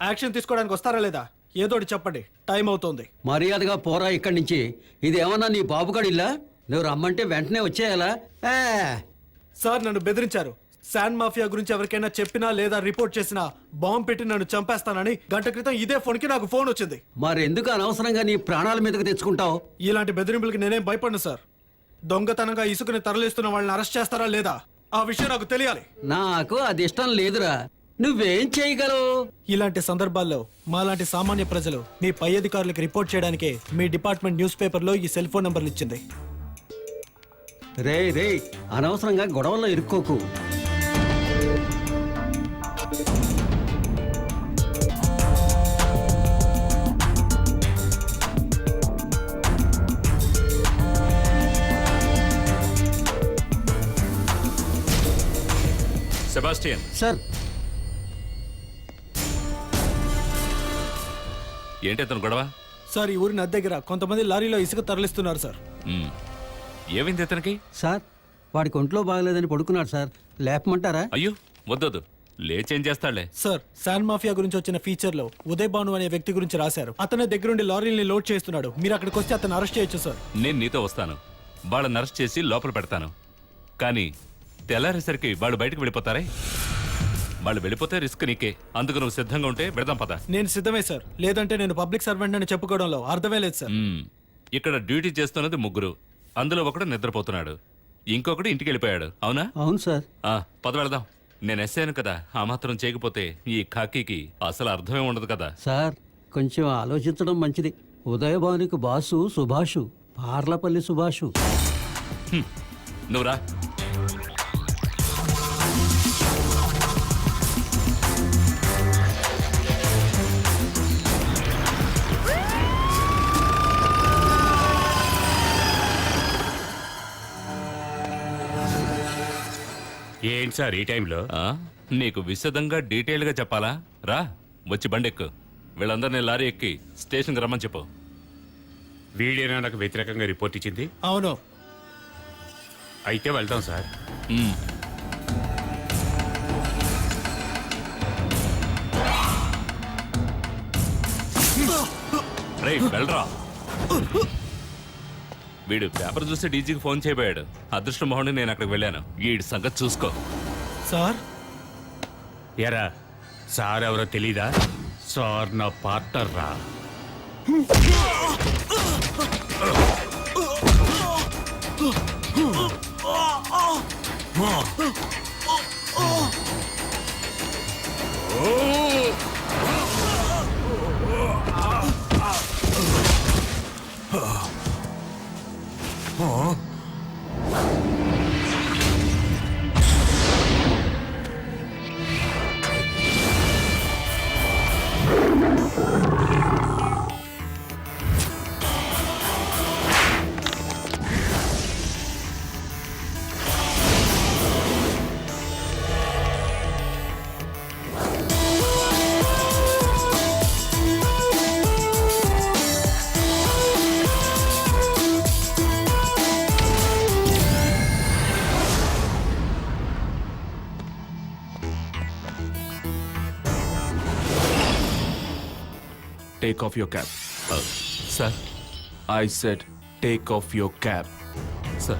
Action తీసుకోవడానికి వస్తారా లేదా? ఏదోటి చెప్పండి, టైం అవుతోంది. మర్యాదగా పోరా ఇక్కడి నుంచి. ఇది ఏమన్నా నీ బాబుగాడిల్లా? నువ్వు రమ్మంటే వెంటనే వచ్చేయాలా? సార్ నన్ను బెదిరించారు. శాండ్ మాఫియా గురించి ఎవరికైనా చెప్పినా లేదా రిపోర్ట్ చేసినా బాంబు పెట్టి నన్ను చంపేస్తానని గంట క్రితం ఇదే ఫోన్కి నాకు ఫోన్ వచ్చింది. మరెందుకు అనవసరంగా నీ ప్రాణాల మీదకి తెచ్చుకుంటావు? ఇలాంటి బెదిరింపులకి నేనేం భయపడను సార్. దొంగతనంగా ఇసుకని తరలిస్తున్న వాళ్ళని అరెస్ట్ చేస్తారా లేదా ఆ విషయం నాకు తెలియాలి. నాకు అది ఇష్టం లేదురా. నువ్వేం చేయగలవు? ఇలాంటి సందర్భాల్లో మాలాంటి సామాన్య ప్రజలు మీ పై అధికారులకు రిపోర్ట్ చేయడానికే మీ డిపార్ట్మెంట్ న్యూస్ పేపర్లో ఈ సెల్ ఫోన్ నంబర్లు ఇచ్చింది. రే అనవసరంగా గొడవల్లో ఇరుక్కోకు. సెబాస్టియన్ సార్, ఏంటి అతను గొడవ? సార్ ఈ ఊరి నది దగ్గర కొంతమంది లారీలో ఇసుక తరలిస్తున్నారు సార్. ఏమైంది అతనికి? సార్ వాడికి ఒంట్లో బాగలేదని పడుకున్నాడు సార్. లేపమంటారా? అయ్యో వద్దొద్దు, లేచేం చేస్తాడులే. సార్ శాండ్ మాఫియా గురించి వచ్చిన ఫీచర్ లో ఉదయ్ భాను అనే వ్యక్తి గురించి రాశారు. అతనే దగ్గరుండి లారీల్ని లోడ్ చేస్తున్నాడు. మీరు అక్కడికి వస్తే అతను అరెస్ట్ చేయొచ్చు సార్. నేను నీతో వస్తాను, వాళ్ళని అరెస్ట్ చేసి లోపల పెడతాను. కానీ తెల్లారేసరికి వాళ్ళు బయటకు వెళ్ళిపోతారే. వాళ్ళు వెళ్ళిపోతే రిస్క్ నీకే. అందుకు నువ్వు సిద్ధంగా ఉంటే పెడదాం పద. నేను సిద్ధమే సార్. లేదంటే నేను పబ్లిక్ సర్వెంట్ అని చెప్పుకోవడంలో అర్థమే లేదు సార్. ఇక్కడ డ్యూటీ చేస్తున్నది 3, అందులో ఒకడు నిద్రపోతున్నాడు, ఇంకొకడు ఇంటికి వెళ్ళిపోయాడు. అవునా? అవును సార్. పద వెళదాం. నేను ఎస్ఐను కదా, ఆ మాత్రం చేయకపోతే ఈ ఖాకీకి అసలు అర్థమే ఉండదు కదా. సార్ కొంచెం ఆలోచించడం మంచిది. ఉదయభానుకి బాసు సుభాషు, పార్లపల్లి సుభాషు. నువ్వురా. ఏంటి సార్ ఈ టైంలో? నీకు విశదంగా డీటెయిల్గా చెప్పాలా? రా, వచ్చి బండెక్కు. వీళ్ళందరినీ లారీ ఎక్కి స్టేషన్కి రమ్మని చెప్పు. వీడేనా నాకు వ్యతిరేకంగా రిపోర్ట్ ఇచ్చింది? అవును. అయితే వెళ్తాం సార్. రేయ్ వెళ్ళరా. వీడు పేపర్ చూసి డీజీకి ఫోన్ చేయబోయాడు. అదృష్టం మొహండి నేను అక్కడికి వెళ్ళాను. వీడి సంగతి చూసుకో. సార్ ఎరా సార్ ఎవరో తెలీదా? సార్ నా పార్ట్నర్ రా. Take off your cap. Sir. I said take off your cap. Sir.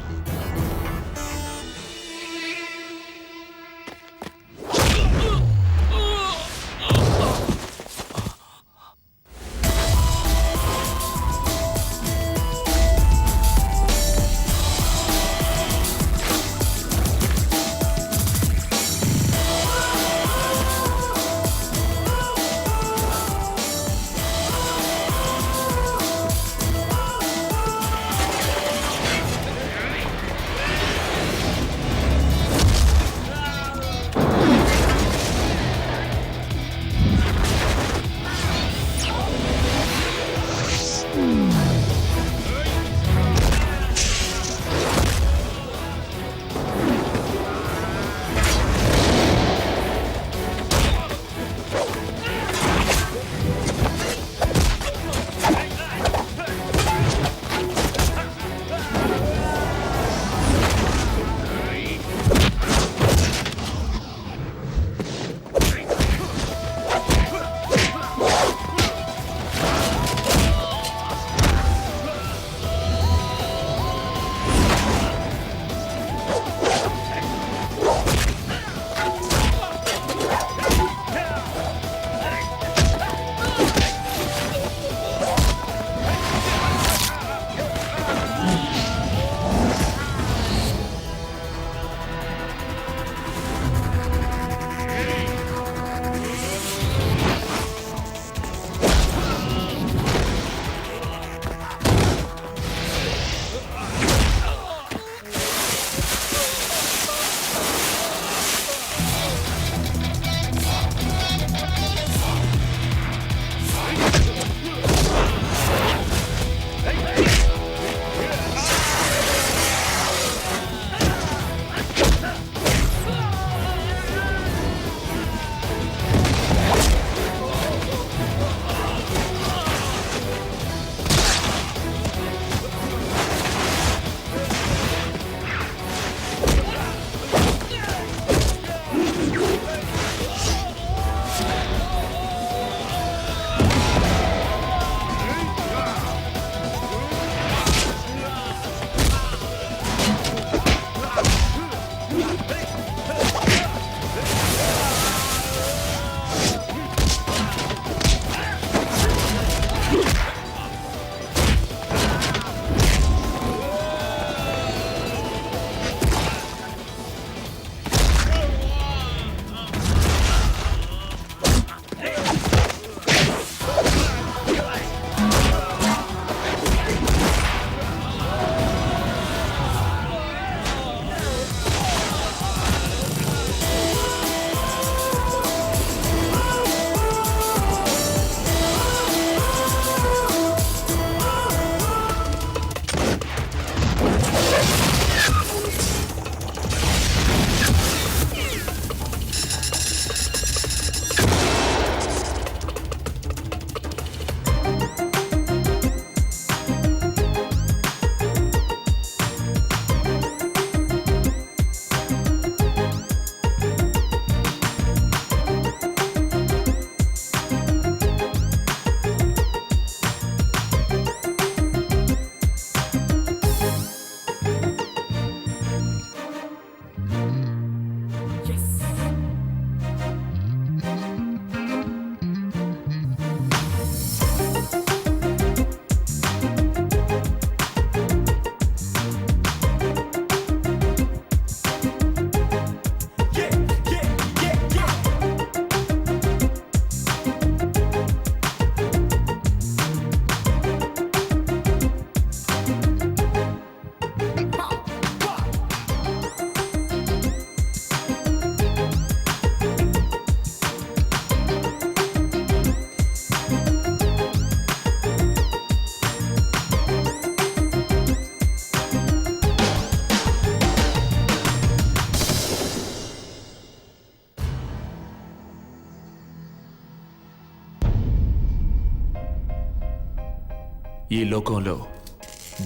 ఈ లోకంలో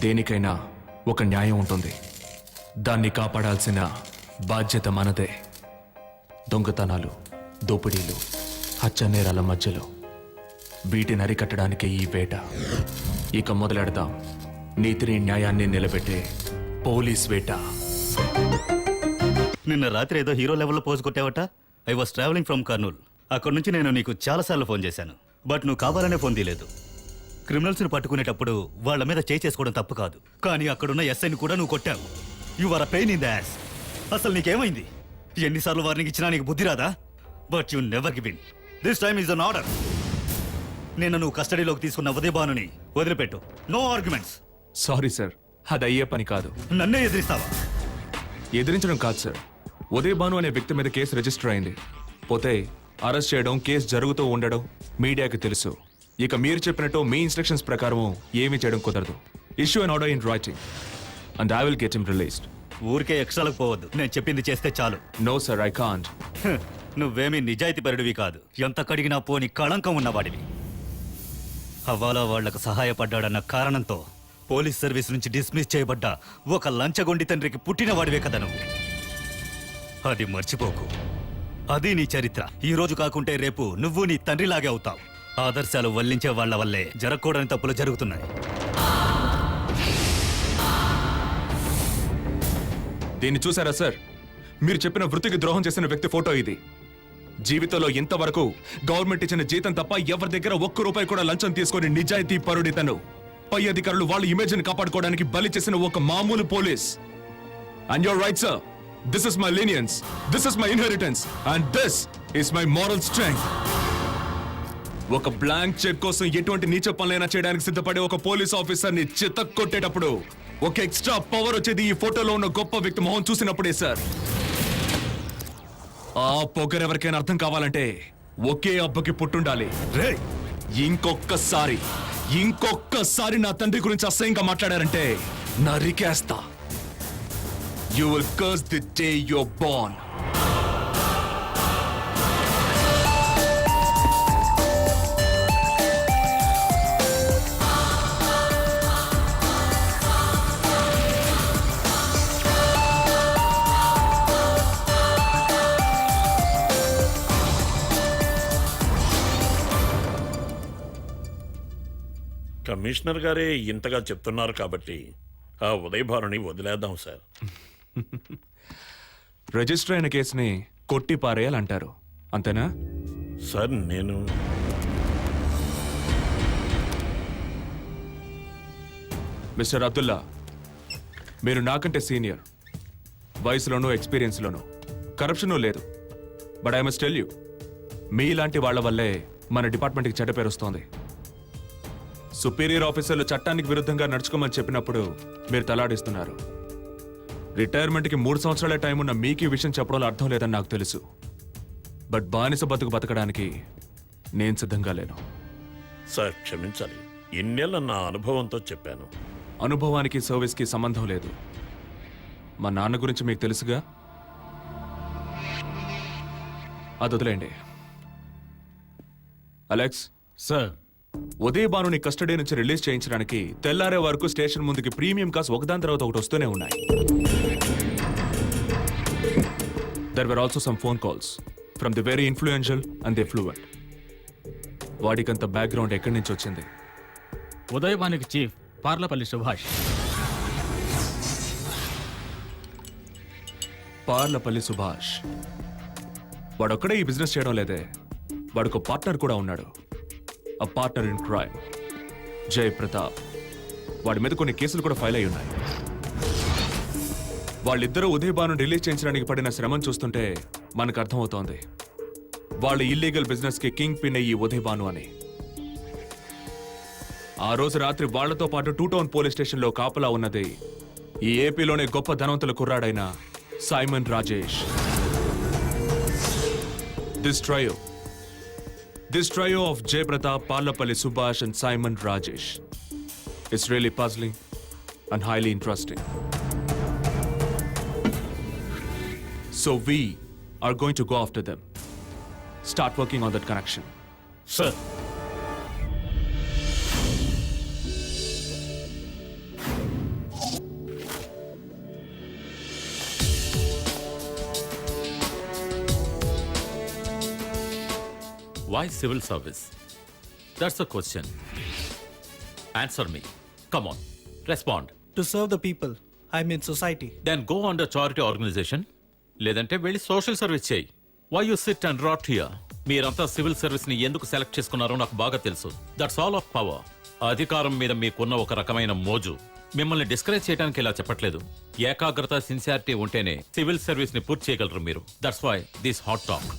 దేనికైనా ఒక న్యాయం ఉంటుంది. దాన్ని కాపాడాల్సిన బాధ్యత మనదే. దొంగతనాలు, దోపిడీలు, హత్యానేరాల మధ్యలో వీటిని అరికట్టడానికే ఈ వేట. ఇక మొదలెడదాం నీతిని న్యాయాన్ని నిలబెట్టే పోలీస్ వేట. నిన్న రాత్రి ఏదో హీరో లెవెల్లో పోజు కొట్టావట. I was travelling from Kurnool. అక్కడి నుంచి నేను నీకు చాలాసార్లు ఫోన్ చేశాను, బట్ నువ్వు కావాలనే ఫోన్ తీయలేదు. క్రిమినల్స్ని పట్టుకునేటప్పుడు వాళ్ళ మీద చేయి చేసుకోవడం తప్పు కాదు, కానీ అక్కడున్న ఎస్ఐని కూడా నువ్వు కొట్టావు. You are a pain in the ass. అసలు నీకేమైంది? ఎన్నిసార్లు వార్నింగ్ ఇచ్చినా నీకు బుద్ధి రాదా? But you never give in. This time is an order. నిన్న నువ్వు కస్టడీలోకి తీసుకున్న ఉదయ్ భానుని వదిలిపెట్టు. No arguments. సారీ సార్, అది అయ్యే పని కాదు. నన్నే ఎదిరిస్తావా? ఎదిరించడం కాదు సార్, ఉదయ్ భాను అనే వ్యక్తి మీద కేసు రిజిస్టర్ అయింది. పోతే అరెస్ట్ చేయడం, కేసు జరుగుతూ ఉండడం మీడియాకి తెలుసు. ఇక మీరు చెప్పినట్టు మీ ఇన్స్ట్రక్షన్స్ ప్రకారం ఏమీ చేయడం కుదరదు. Issue an order in writing and I will get him released. ఊరికే ఎక్స్ట్రాలకు పోవద్దు, నేను చెప్పింది చేస్తే చాలు. No sir, I can't. నువ్వేమీ నిజాయితీపరుడివి కాదు, ఎంత కడిగినా పోని కళంకం ఉన్నవాడివి. హవాలా వాళ్లకు సహాయపడ్డాడన్న కారణంతో పోలీస్ సర్వీస్ నుంచి డిస్మిస్ చేయబడ్డ ఒక లంచగొండి తండ్రికి పుట్టినవాడివే కదా నువ్వు. అది మర్చిపోకు. అది నీ చరిత్ర. ఈ రోజు కాకుంటే రేపు నువ్వు నీ తండ్రిలాగే అవుతావు. ఆదర్శాలు వల్లించే వాళ్ల వల్లే జరగకూడని తప్పులు జరుగుతున్నాయి. దీన్ని చూసారా సార్? మీరు చెప్పిన వృత్తికి ద్రోహం చేసిన వ్యక్తి ఫోటో ఇది. జీవితంలో ఇంతవరకు గవర్నమెంట్ ఇచ్చిన జీతం తప్ప ఎవరి దగ్గర ఒక్క రూపాయి కూడా లంచం తీసుకొని నిజాయితీ పరుడి తను. పై అధికారులు వాళ్ళ ఇమేజ్ ని కాపాడుకోవడానికి బలి చేసిన ఒక మామూలు police. And you're right sir, this is my lineage, this is my inheritance and this is my moral strength. ఒక బ్లాంక్ చెక్ కోసం ఎటువంటి నీచ పనులైనా చేయడానికి సిద్ధపడే ఒక పోలీస్ ఆఫీసర్ ని చితక్కొట్టేటప్పుడు ఒక ఎక్స్ట్రా పవర్ వచ్చేది ఈ ఫోటోలో ఉన్న గొప్ప వ్యక్తి మొహం చూసినప్పుడే సార్. ఆ పొగరెవరికైనా అర్థం కావాలంటే ఒకే అబ్బకి పుట్టుండాలి. ఇంకొక్కసారి నా తండ్రి గురించి అసహ్యంగా మాట్లాడారంటే నరికేస్తా. You will curse the day you are born. Commissioner గారే ఇంతగా చెప్తున్నారు కాబట్టి ఆ ఉదయ్ భానుని వదిలేద్దాం సార్. రిజిస్టర్ అయిన కేసుని కొట్టి పారేయాలంటారు, అంతేనా? సార్ నేను మిస్టర్ అబ్దుల్లా, మీరు నాకంటే సీనియర్, వయసులోనూ ఎక్స్పీరియన్స్లోనూ కరప్షను లేదు. But I must tell you, మీలాంటి వాళ్ల వల్లే మన డిపార్ట్మెంట్కి చెడ్డ పేరు వస్తోంది. సుపీరియర్ ఆఫీసర్లు చట్టానికి విరుద్ధంగా నడుచుకోమని చెప్పినప్పుడు మీరు తలాడిస్తున్నారు. రిటైర్మెంట్కి 3 సంవత్సరాలే టైం ఉన్న మీకు ఈ విషయం చెప్పడంలో అర్థం లేదని నాకు తెలుసు. బట్ బానిస బతుకు బతకడానికి నేను సిద్ధంగా లేను. సార్ క్షమించాలి, ఇన్నేళ్ళ నా అనుభవంతో చెప్పాను. అనుభవానికి సర్వీస్కి సంబంధం లేదు. మా నాన్న గురించి మీకు తెలుసుగా, అది వదిలేండి. అలెక్స్ సార్, ఉదయ్ భానుని కస్టడీ నుంచి రిలీజ్ చేయించడానికి తెల్లారే వరకు స్టేషన్ ముందుకి ప్రీమియం కాస్ ఒకదాని తర్వాత ఒకటి వస్తూనే ఉన్నాయి. There were also some phone calls from the very influential and the fluent. వాడికంత బ్యాక్గ్రౌండ్ ఎక్కడి నుంచి వచ్చింది? ఉదయభానుకి చీఫ్ పార్లపల్లి సుభాష్. పార్లపల్లి సుభాష్ వాడొక్కడే ఈ బిజినెస్ చేయడం లేదే, వాడికి పార్ట్నర్ కూడా ఉన్నాడు. A partner in crime, జై ప్రతాప్. వాడి మీద కొన్ని కేసులు కూడా ఫైల్ అయి ఉన్నాయి. వాళ్ళిద్దరూ ఉదయ్ భాను రిలీజ్ చేయించడానికి పడిన శ్రమను చూస్తుంటే మనకు అర్థమవుతోంది వాళ్ళ ఇల్లీగల్ బిజినెస్ కి కింగ్ పిన్ ఈ ఉదయ్ భాను అని. ఆ రోజు రాత్రి వాళ్లతో పాటు 2 టౌన్ పోలీస్ స్టేషన్ లో కాపలా ఉన్నది ఈ ఏపీలోనే గొప్ప ధనవంతుల కుర్రాడైన Simon Rajesh. This trio of Jay Pratap, Parlapalli Subhash and Simon Rajesh is really puzzling and highly interesting. So we are going to go after them. Start working on that connection. Sir Why civil service? That's the question. Answer me. Come on. Respond. To serve the people, I mean society. Then go under charity organization. లేదంటే వెళ్ళి social service చేయి. Why you sit and rot here? మీరంతా civil service ని ఎందుకు select చేసుకున్నారో నాకు బాగా తెలుసు. That's all of power. అధికారం మీద మీకున్న ఒక రకమైన మోజు. మిమ్మల్ని డిస్కరేజ్ చేయడానికి ఇలా చెప్పట్లేదు. ఏకాగ్రత, సిన్సియారిటీ ఉంటేనే సివిల్ సర్వీస్ ని పూర్తి చేయగలరు మీరు. That's why this hot talk.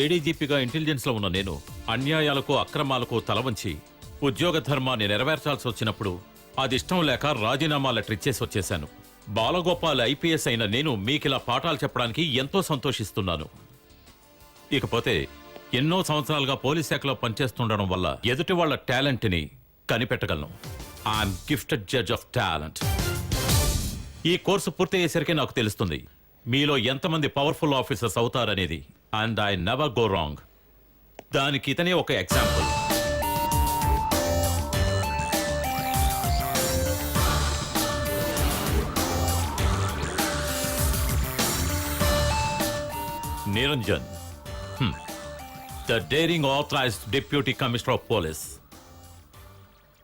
ఏడీజీపీగా ఇంటెలిజెన్స్ లో ఉన్న నేను అన్యాయాలకు, అక్రమాలకు తలవంచి ఉద్యోగ ధర్మాన్ని నెరవేర్చాల్సి వచ్చినప్పుడు అది ఇష్టం లేక రాజీనామా లెటర్ ఇచ్చేసి వచ్చేశాను. బాలగోపాల్ ఐపీఎస్ అయిన నేను మీకిలా పాఠాలు చెప్పడానికి ఎంతో సంతోషిస్తున్నాను. ఇకపోతే ఎన్నో సంవత్సరాలుగా పోలీస్ శాఖలో పనిచేస్తుండడం వల్ల ఎదుటి వాళ్ళ టాలెంట్ ని కనిపెట్టగలను. I'm gifted judge of talent. ఈ కోర్సు పూర్తయ్యేసరికి నాకు తెలుస్తుంది మీలో ఎంతమంది పవర్ఫుల్ ఆఫీసర్స్ అవుతారనేది. And I never go wrong. దానికి ఇతనే ఒక example. Niranjan, the daring authorised deputy commissioner of police.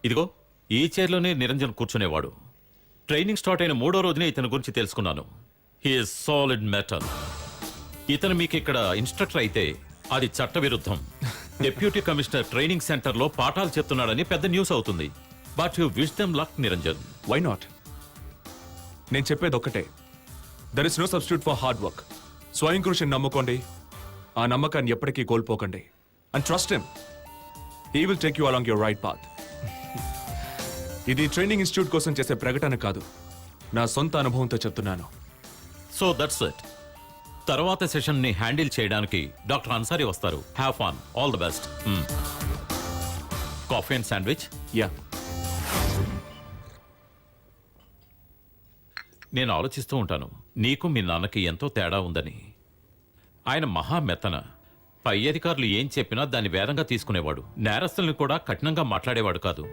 ఇదిగో ఈ చైర్లోనే నిరంజన్ కూర్చునేవాడు. ట్రైనింగ్ స్టార్ట్ అయిన 3వ రోజునే ఇతని గురించి తెలుసుకున్నాను. He's solid metal. ఇతను మీకు ఇక్కడ ఇన్స్ట్రక్టర్ అయితే అది చట్టవిరుద్ధం. డిప్యూటీ కమిషనర్ ట్రైనింగ్ సెంటర్లో పాఠాలు చెప్తున్నాడని పెద్ద న్యూస్ అవుతుంది. But you wish them luck Niranjan. Why not? నేను చెప్పేది ఒక్కటే, there is no substitute for hard work. స్వయం కృషిని నమ్ముకోండి, ఆ నమ్మకాన్ని ఎప్పటికీ కోల్పోకండి. And trust him, he will take you along your right path. ఇది ట్రైనింగ్ ఇన్స్టిట్యూట్ కోసం చేసే ప్రకటన కాదు, నా సొంత అనుభవంతో చెప్తున్నాను. So that's it. తర్వాత సెషన్ ని హ్యాండిల్ చేయడానికి డాక్టర్ అన్సారీ వస్తారు. Have fun. All the best. Coffee and sandwich. Yeah. నేను ఆలోచిస్తూ ఉంటాను, నీకు మీ నాన్నకి ఎంతో తేడా ఉందని. ఆయన మహా మెత్తన. పై అధికారులు ఏం చెప్పినా దాన్ని వేదంగా తీసుకునేవాడు. నేరస్తుల్ని కూడా కఠినంగా మాట్లాడేవాడు కాదు.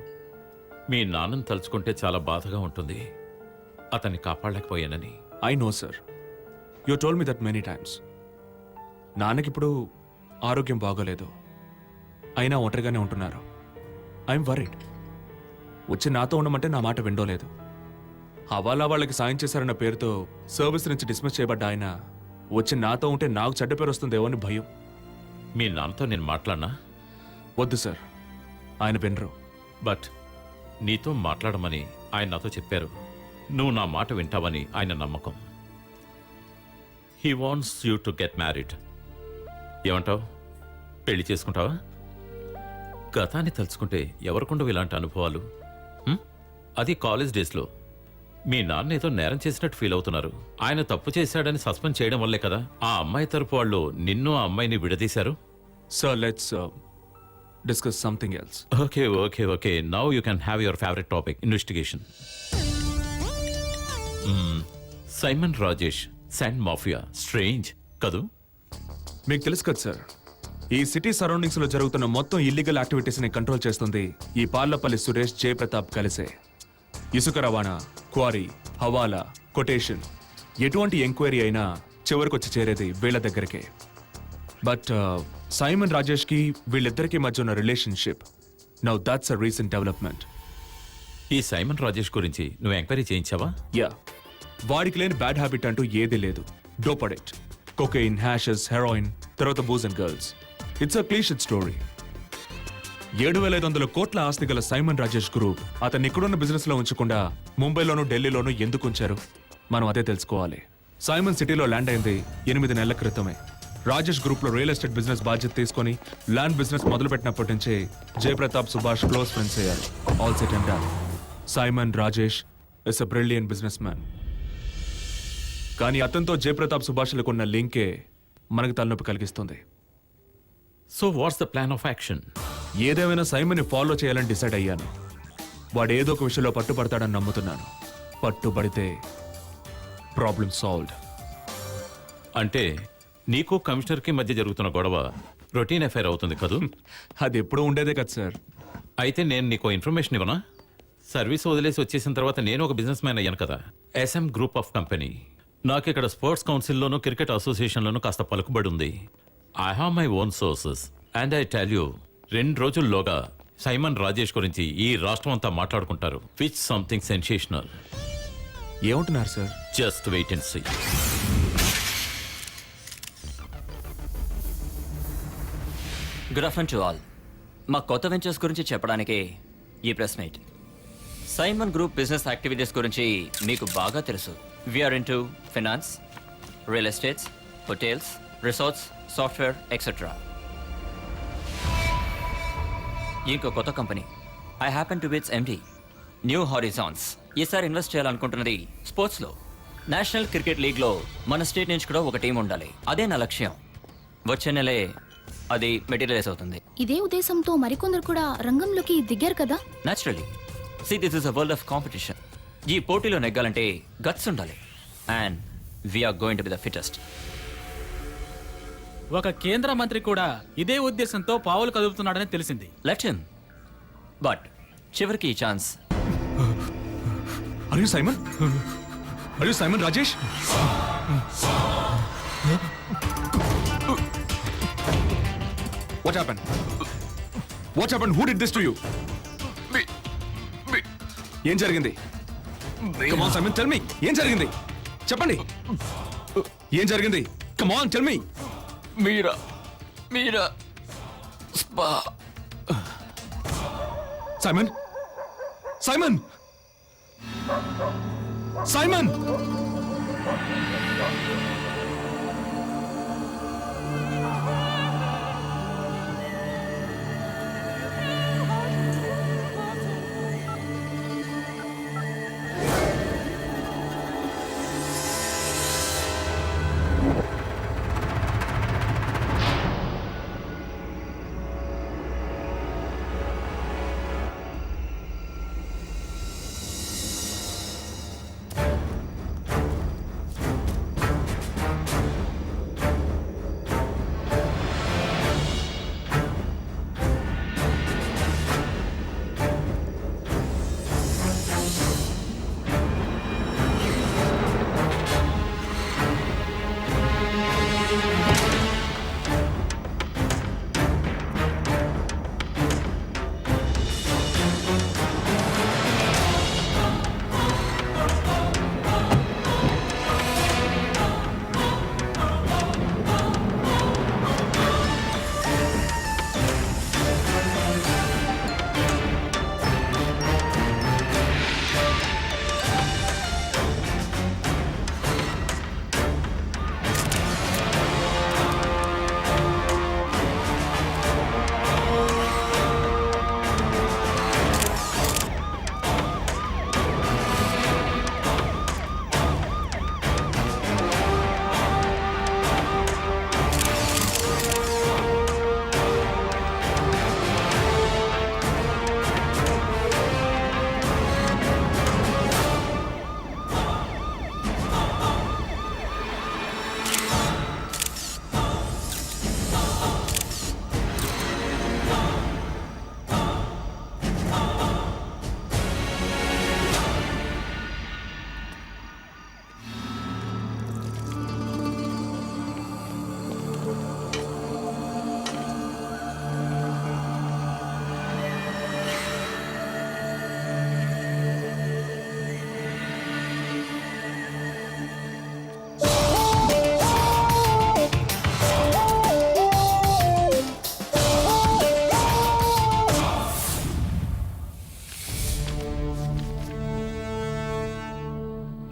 మీ నాన్నను తలుచుకుంటే చాలా బాధగా ఉంటుంది. అతన్ని కాపాడలేకపోయానని. I know sir, you told me that many times. నాన్నకిప్పుడు ఆరోగ్యం బాగోలేదు, అయినా ఒంటరిగానే ఉంటున్నారు. I'm worried. వచ్చి నాతో ఉండమంటే నా మాట విండోలేదు. హవాలా వాళ్ళకి సాయం చేశారన్న పేరుతో సర్వీస్ నుంచి డిస్మిస్ చేయబడ్డ ఆయన వచ్చి నాతో ఉంటే నాకు చెడ్డ పేరు వస్తుందేమో అని భయం. మీ నాన్నతో నేను మాట్లాడినా? వద్దు సార్, ఆయన వినరు. బట్ నీతో మాట్లాడమని ఆయన నాతో చెప్పారు. నువ్వు నా మాట వింటావని ఆయన నమ్మకం. He wants you to get married. ఏమంటావు? పెళ్లి చేసుకుంటావా? గతాన్ని తలుచుకుంటే ఎవరికుండవు ఇలాంటి అనుభవాలు? అది కాలేజ్ డేస్లో. మీ నాన్న ఏదో నేరం చేసినట్టు ఫీల్ అవుతున్నారు. ఆయన తప్పు చేశాడని సస్పెండ్ చేయడం వల్లే కదా ఆ అమ్మాయి తరపు వాళ్ళు నిన్ను ఆ అమ్మాయిని విడదీశారు. Sir, let's discuss something else. Okay okay okay now you can have your favourite topic, investigation. Simon Rajesh, sand mafia. Strange కదూ? మీకు తెలుసు కదా సార్, ఈ సిటీ సరౌండింగ్స్ లో జరుగుతున్న మొత్తం ఇల్లీగల్ యాక్టివిటీస్ ని కంట్రోల్ చేస్తుంది ఈ పార్లపల్లి సురేష్, జయప్రతాప్ కలిసే. ఇసుక రవాణా, క్వారీ, హవాలా, కొటేషన్, ఎటువంటి ఎంక్వైరీ అయినా చివరికి వచ్చి చేరేది వీళ్ళ దగ్గరకే. బట్ సైమన్ రాజేష్ కి వీళ్ళిద్దరికీ మధ్య ఉన్న relationship, now that's a recent development. ఈ సైమన్ రాజేష్ గురించి నువ్వు ఎంక్వైరీ చేయించావా? యా. వాడికి లేని బ్యాడ్ హ్యాబిట్ అంటూ ఏదీ లేదు. Dope addict, cocaine, hashes, heroin, తర్వాత booze and girls. It's a cliched story. 7,500 కోట్ల ఆస్తి గల సైమన్ రాజేష్ గ్రూప్ అతన్ని ఇక్కడున్న బిజినెస్ లో ఉంచకుండా ముంబైలోనూ ఢిల్లీలోనూ ఎందుకు ఉంచారు? మనం అదే తెలుసుకోవాలి. సైమన్ సిటీలో ల్యాండ్ అయింది 8 నెలల క్రితమే. రాజేష్ గ్రూప్ లో రియల్ ఎస్టేట్ బిజినెస్ బాధ్యత తీసుకొని ల్యాండ్ బిజినెస్ మొదలుపెట్టినప్పటి నుంచే జయప్రతాప్, సుభాష్ క్లోజ్ ఫ్రెండ్స్ అయ్యారు. All set and done. Simon Rajesh is a brilliant business man. కానీ అతనితో జయప్రతాప్, సుభాష్లకున్న లింకే మనకు తలనొప్పి కలిగిస్తుంది. So what's the plan of action? ఏదేమైనా సైమన్ని ఫాలో చేయాలని డిసైడ్ అయ్యాను. వాడు ఏదో ఒక విషయంలో పట్టుపడతాడని నమ్ముతున్నాను. పట్టుబడితే ప్రాబ్లం సాల్వ్డ్. అంటే నీకు కమిషనర్కి మధ్య జరుగుతున్న గొడవ రొటీన్ అఫైర్ అవుతుంది కదూ? అది ఎప్పుడూ ఉండేదే కదా సార్. అయితే నేను నీకు ఇన్ఫర్మేషన్ ఇవ్వనా? సర్వీస్ వదిలేసి వచ్చేసిన తర్వాత నేను ఒక బిజినెస్ మ్యాన్ అయ్యాను కదా. SM group of company. నాకు ఇక్కడ స్పోర్ట్స్ కౌన్సిల్లోనూ క్రికెట్ అసోసియేషన్లోనూ కాస్త పలుకుబడి ఉంది. I have my own sources. And I tell you 2 రోజుల్లోగా సైమన్ రాజేష్ గురించి ఈ రాష్ట్రం అంతా మాట్లాడుకుంటారు. Which something sensational. ఏమంటున్నారు sir? Just wait and see. Good afternoon to all. మా కొత్త వెంచర్స్ గురించి చెప్పడానికి ఈ press meet. Simon group business activities గురించి మీకు బాగా తెలుసు. We're in to finance, real estates, hotels, resorts, software etcetera. ఇంకో కొత్త company I happen to bits MD new horizons. ఈసారి ఇన్వెస్ట్ చేయాలనుకుంటున్నది స్పోర్ట్స్లో. నేషనల్ క్రికెట్ లీగ్లో మన స్టేట్ నుంచి కూడా ఒక టీం ఉండాలి. అదే నా లక్ష్యం. వచ్చే నెలే అది మెటీరియలైజ్ అవుతుంది. ఇదే ఉద్దేశంతో మరికొందరు కూడా రంగంలోకి దిగారు కదా. Naturally see this is a world of competition. ఈ పోటీలో నెగ్గాలంటే గట్స్ ఉండాలి. And we're going to be the fittest. ఒక కేంద్ర మంత్రి కూడా ఇదే ఉద్దేశంతో పావులు కదుపుతున్నాడని తెలిసింది. Let him. బట్ చివరికి ఈ chance. Are you Simon? Are you Simon Rajesh? What happened? What happened? Who did this to you? ఏం జరిగింది? Come on Simon, tell me. ఏం జరిగింది? చెప్పండి. ఏం జరిగింది? Come on, tell me. Meera spa. Simon? Simon! Simon!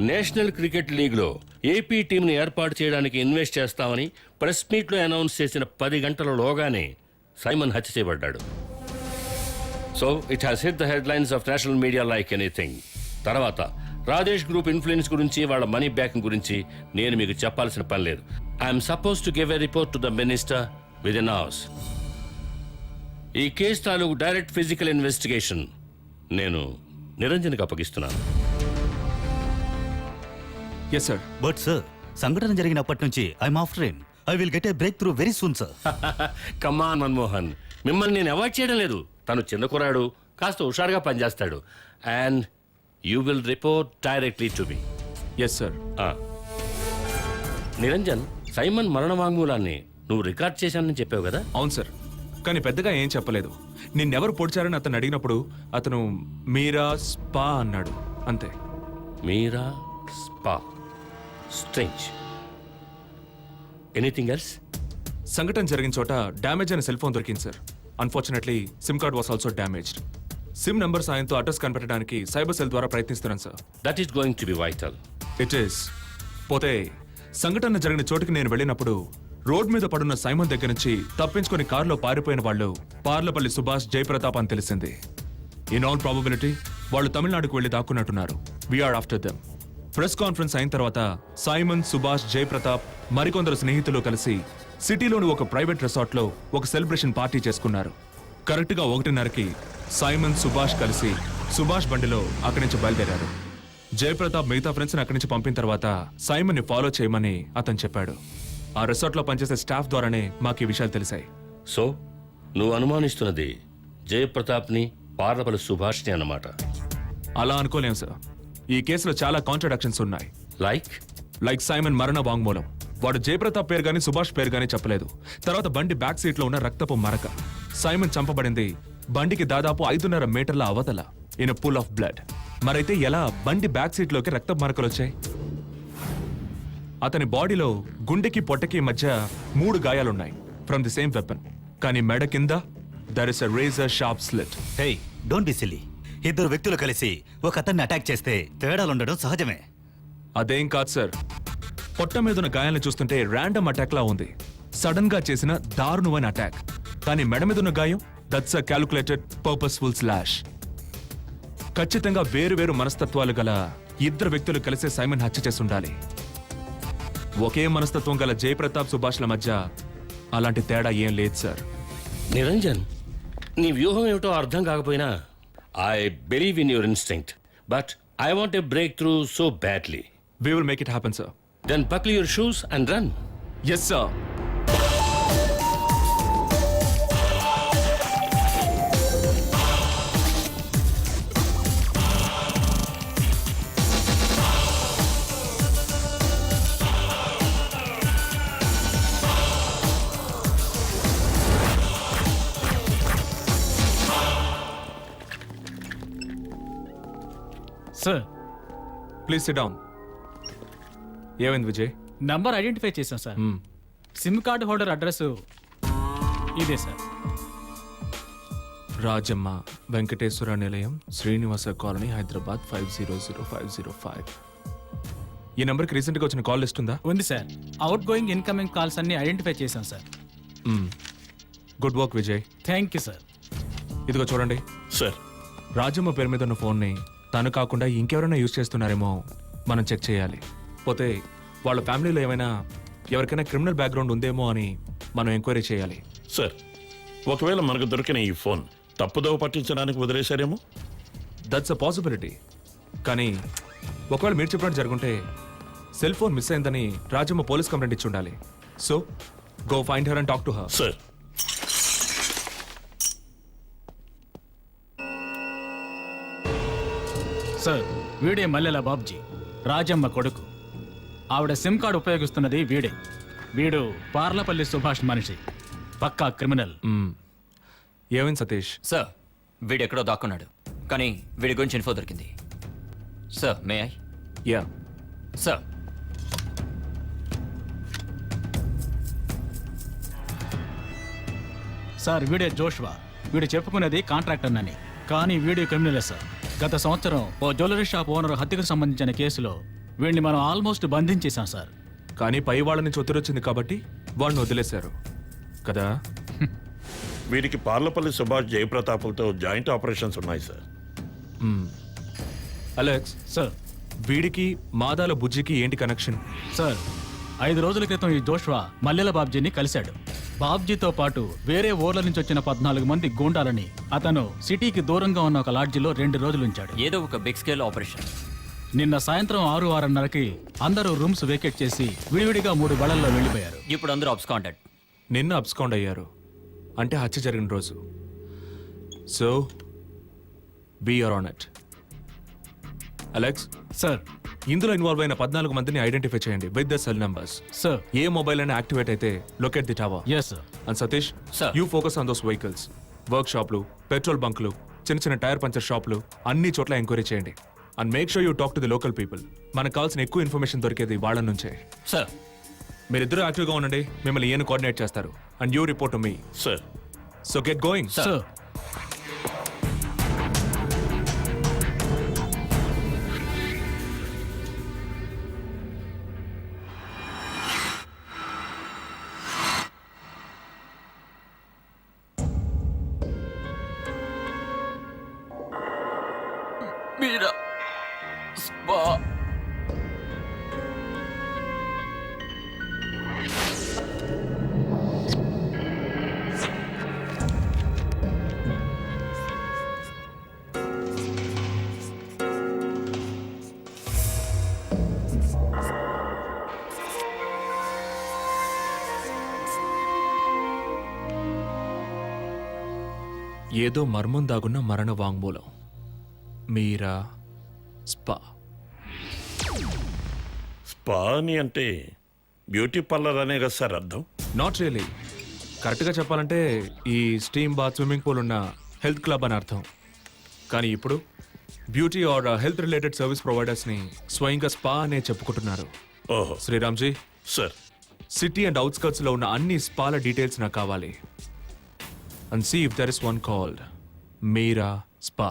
National cricket లీగ్లో AP టీంని ఏర్పాటు చేయడానికి ఇన్వెస్ట్ చేస్తామని ప్రెస్ మీట్లో అనౌన్స్ చేసిన 10 గంటలలోగానే సైమన్ హత్య చేయబడ్డాడు. So it has hit the headlines of national media like anything. తర్వాత రాజేష్ గ్రూప్ ఇన్ఫ్లుయెన్స్ గురించి, వాళ్ళ మనీ బ్యాకింగ్ గురించి నేను మీకు చెప్పాల్సిన పని లేదు. I'm suppose to give a report to the minister within hours. ఈ కేసు తాలూకు డైరెక్ట్ ఫిజికల్ ఇన్వెస్టిగేషన్ నేను నిరంజన్కి అప్పగిస్తున్నాను. Yes, sir. బట్ సార్, సంఘటన జరిగినప్పటి నుంచి I'm after him. I will get a breakthrough very soon sir. Come on Manmohan, మిమ్మల్ని నేను అవాయిడ్ చేయడం లేదు. తను చిన్న కురాడు, కాస్త హుషారుగా పనిచేస్తాడు. And you will report directly to me. Yes sir. Niranjan, Simon మరణ వాంగ్మూలాన్ని నువ్వు రికార్డ్ చేశానని చెప్పావు కదా? అవును సార్. కానీ పెద్దగా ఏం చెప్పలేదు. నిన్నెవరు పొడిచారని అతను అడిగినప్పుడు అతను మీరా స్పా అన్నాడు, అంతే. మీరా స్పా. స్ట్రేంజ్. Anything else? సంఘటన జరిగిన చోట డ్యామేజ్ అయిన సెల్ ఫోన్ దొరికింది sir. Unfortunately SIM card was also damaged. SIM number సాయంతో అడ్రస్ కనిపెట్టడానికి సైబర్ సెల్ ద్వారా ప్రయత్నిస్తున్నాను sir. That is going to B vital. It is. పోతే సంఘటన జరిగిన చోటుకి నేను వెళ్ళినప్పుడు రోడ్ మీద పడున్న సైమన్ దగ్గర నుంచి తప్పించుకొని కారులో పారిపోయిన వాళ్ళు పార్లపల్లి సుభాష్ జయప్రతాప్ అని తెలిసింది. ఇన్ ఆల్ ప్రాబబిలిటీ వాళ్ళు తమిళనాడుకు వెళ్లి దాక్కున్నట్టున్నారు. We're after them. Press conference అయిన తర్వాత సైమన్, సుభాష్, జయప్రతాప్ మరికొందరు స్నేహితులు కలిసి సిటీలోని ఒక ప్రైవేట్ రిసార్ట్లో ఒక సెలబ్రేషన్ పార్టీ చేసుకున్నారు. కరెక్ట్గా 1:30కి సైమన్, సుభాష్ కలిసి సుభాష్ బండిలో అక్కడి నుంచి బయలుదేరారు. జయప్రతాప్ మిగతా ఫ్రెండ్స్ని అక్కడి నుంచి పంపిన తర్వాత సైమన్ని ఫాలో చేయమని అతను చెప్పాడు. ఆ రిసార్ట్లో పనిచేసే స్టాఫ్ ద్వారానే మాకు ఈ విషయాలు తెలిసాయి. సో నువ్వు అనుమానిస్తున్నది జయప్రతాప్ని, పార్లపల్లి సుభాష్ని అన్నమాట. అలా అనుకోలేం సార్. ఈ కేసులో చాలా కాంట్రడక్షన్స్ ఉన్నాయి. లైక్ సైమన్ మరణ వాంగ్మూలం. వాడు జయప్రతాప్ పేరు గానీ సుభాష్ పేరు గానీ చెప్పలేదు. తర్వాత బండి బ్యాక్ సీట్ లో ఉన్న రక్తపు మరక. సైమన్ చంపబడింది బండికి దాదాపు 5.5 మీటర్ల అవతల ఇన్ పూల్ ఆఫ్ బ్లడ్. మరైతే ఎలా బండి బ్యాక్ సీట్ లోకి రక్తపు మరకలు వచ్చాయి? అతని బాడీలో గుండెకి పొట్టకి మధ్య 3 గాయాలున్నాయి ఫ్రమ్ ది సేమ్ వెపన్. కానీ మెడ కింద there is a razor sharp slit. Hey, don't be silly. ఇద్దరు వ్యక్తులు కలిసి ఒక అతన్ని అటాక్ చేస్తే తేడాలుండడం సహజమే. అదేం కాదు సార్. పొట్ట మీదున్న గాయాలను చూస్తుంటే ర్యాండమ్ అటాక్ లా ఉంది. సడన్ గా చేసిన దారుణమైన అటాక్. కానీ మెడ మీదున్న గాయం that's a calculated purposeful slash. ఖచ్చితంగా వేరు మనస్తత్వాలు గల ఇద్దరు వ్యక్తులు కలిసే సైమన్ హత్య చేసి ఉండాలి. ఒకే మనస్తత్వం గల జయప్రతాప్, సుభాష్ల మధ్య అలాంటి తేడా ఏం లేదు సార్. నిరంజన్, నీ వ్యూహం ఏమిటో అర్థం కాకపోయినా I believe in your instinct, but I want a break through so badly. We will make it happen, sir. Then buckle your shoes and run. Yes, sir. Sir, Please sit down. ఏమైంది Vijay? Number identify చేశాం sir. SIM card holder address ఇదే sir. Rajamma Venkateswara నిలయం, Srinivasa colony, Hyderabad 500505. ఈ నంబర్కి రీసెంట్గా వచ్చిన call list ఉందా? ఉంది sir. Out going, incoming calls అన్ని ఐడెంటిఫై చేశాం sir. Good work Vijay. Thank you sir. ఇదిగో చూడండి సార్. రాజమ్మ పేరు మీద ఉన్న ఫోన్ని తను కాకుండా ఇంకెవరైనా యూజ్ చేస్తున్నారేమో మనం చెక్ చేయాలి. పోతే వాళ్ళ ఫ్యామిలీలో ఎవరికైనా క్రిమినల్ బ్యాక్గ్రౌండ్ ఉందేమో అని మనం ఎంక్వైరీ చేయాలి. సార్, ఒకవేళ మనకు దొరికిన ఈ ఫోన్ తప్పుదోవ పట్టించడానికి వదిలేశారేమో. That's a possibility. కానీ ఒకవేళ మీరు చెప్పినట్టు జరుగుంటే సెల్ ఫోన్ మిస్ అయిందని రాజమ్మ పోలీస్ కంప్లైంట్ ఇచ్చి ఉండాలి. So go find her and talk to her. Sir. Sir, వీడే మల్లెల బాబ్జీ, రాజమ్మ కొడుకు. ఆవిడ సిమ్ కార్డు ఉపయోగిస్తున్నది వీడే. వీడు పార్లపల్లి సుభాష్ మనిషి, పక్కా క్రిమినల్. ఏమైంది సతీష్? సార్, వీడెక్కడో దాక్కున్నాడు, కానీ వీడి గురించి ఇన్ఫో దొరికింది. Sir, may I? Yeah sir. Sir, వీడే జోష్వా. వీడు చెప్పుకునేది కాంట్రాక్టర్ అని, కానీ వీడి క్రిమినలే సార్. గత సంవత్సరం ఓ జ్యువెలరీ షాప్ ఓనర్ హత్యకు సంబంధించిన కేసులో వీడిని మనం ఆల్మోస్ట్ బంధించేశాం సార్. కానీ పై వాళ్ళ నుంచి ఒత్తిడి వచ్చింది కాబట్టి వాడిని వదిలేశారు కదా. వీరికి పార్లపల్లి సుభాష్, జయప్రతాపులతో జాయింట్ ఆపరేషన్స్ ఉన్నాయి సార్. అలెక్స్ సార్, వీడికి మాదాల బుజ్జికి ఏంటి కనెక్షన్? సార్, 5 రోజుల క్రితం ఈ జోష్వా మల్లెల బాబ్జీని కలిశాడు. బాబ్జీతో పాటు వేరే ఊర్ల నుంచి వచ్చిన 14 మంది గూండాలని అతను సిటీకి దూరంగా ఉన్న ఒక లాడ్జిలో 2 రోజులు ఉంచాడు. ఏదో ఒక బిగ్ స్కేల్ ఆపరేషన్. నిన్న సాయంత్రం 6-6:30కి అందరూ రూమ్స్ వేకెట్ చేసి విడివిడిగా 3 బళ్ళల్లో వెళ్ళిపోయారు. ఇప్పుడు అందరూ అబ్స్కాండెడ్. నిన్న అబ్స్కాండ్ అయ్యారు అంటే హత్య జరిగిన రోజు. So be are on it. Alex sir, ఇందులో ఇన్వాల్వ్ అయిన 14 మందిని ఐడెంటిఫై చేయండి with the cell numbers. Sir. ఏ మొబైల్ అయినా యాక్టివేట్ అయితే locate the tower. Yes sir. And Satish Sir. You focus on those vehicles వర్క్ షాప్లు పెట్రోల్ బంక్లు చిన్న చిన్న టైర్ పంచర్ షాప్లు అన్ని చోట్ల ఎంక్వైరీ చేయండి and make sure you talk to the local people మనకు కావాల్సిన ఎక్కువ ఇన్ఫర్మేషన్ దొరికేది వాళ్ళ నుంచే. సార్ మీరిద్దరూ యాక్టివ్గా ఉండండి, మిమ్మల్ని ఈయన కోఆర్డినేట్ చేస్తారు and you report to me. Sir so get going. Sir Meera spa ఏదో మర్మం దాగున్న మరణ వాంగ్మూలం. మీరా స్పా. స్పా అని అంటే బ్యూటీ పార్లర్ అనే కదా సార్ అర్థం? Not really. కరెక్ట్గా చెప్పాలంటే ఈ స్టీమ్ బాత్ స్విమ్మింగ్ పూల్ ఉన్న హెల్త్ క్లబ్ అని అర్థం. కానీ ఇప్పుడు beauty or health related service ప్రొవైడర్స్ని స్వయంగా స్పా అనే చెప్పుకుంటున్నారు. ఓహో శ్రీరామ్జీ, సార్. సిటీ అండ్ అవుట్స్కర్ట్స్లో ఉన్న అన్ని స్పాల డీటెయిల్స్ నాకు కావాలి. And see if there is one called Meera spa.